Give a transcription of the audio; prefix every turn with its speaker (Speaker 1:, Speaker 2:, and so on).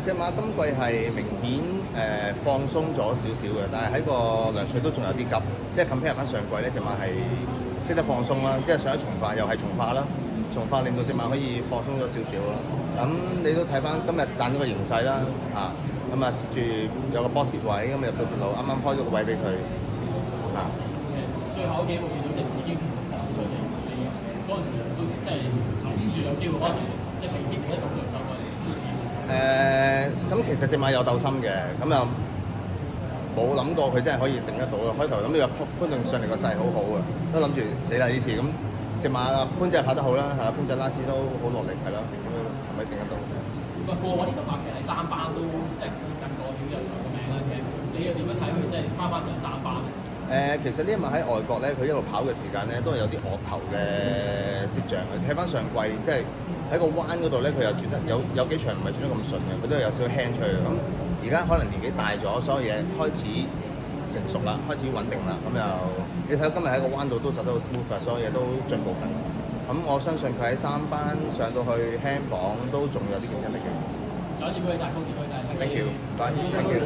Speaker 1: 隻馬今季係明顯放鬆咗少少嘅，但係喺個量取都仲有啲急，即係 compare 翻上季呢隻馬係識得放鬆啦，即係上一從化又係從化啦，從化令到隻馬可以放鬆咗少少咯。咁你都睇翻今日賺咗個形勢啦，咁啊蝕住有個波蝕位，咁入到直路，啱啱開咗個位俾佢，
Speaker 2: 最後幾步見到隻紫荊上嚟，你嗰陣時都即係諗住有機會可能即係隨便一種對手啊，都知。
Speaker 1: 咁其實隻馬有鬥心嘅，咁又冇諗過佢真係可以頂得到咯。開頭諗住潘頓上嚟個勢好好啊，都諗住死啦呢次。咁隻馬潘仔跑得好啦，係啦，潘仔拉斯都好落力，係咯，咁樣係咪頂得到？
Speaker 2: 不過我呢個馬其實喺三班都即係接近個表又上個名啦。其實你又點樣睇佢即係翻上三班？
Speaker 1: 其實呢一馬喺外國咧，佢一路跑嘅時間咧，都係有啲惡頭嘅跡象嘅。睇翻上季，即係喺個彎嗰度咧，佢又轉得有幾場唔係轉得咁順嘅，佢都有少少輕出去。咁而家可能年紀大咗，所有嘢開始成熟啦，開始穩定啦。咁又你睇到今日喺個彎度都走得好 smooth，所有嘢都進步緊。咁我相信佢喺三班上到去輕磅都仲有啲競爭力嘅。
Speaker 2: 再一次恭喜晒，恭喜晒
Speaker 1: Thank you，Thank you。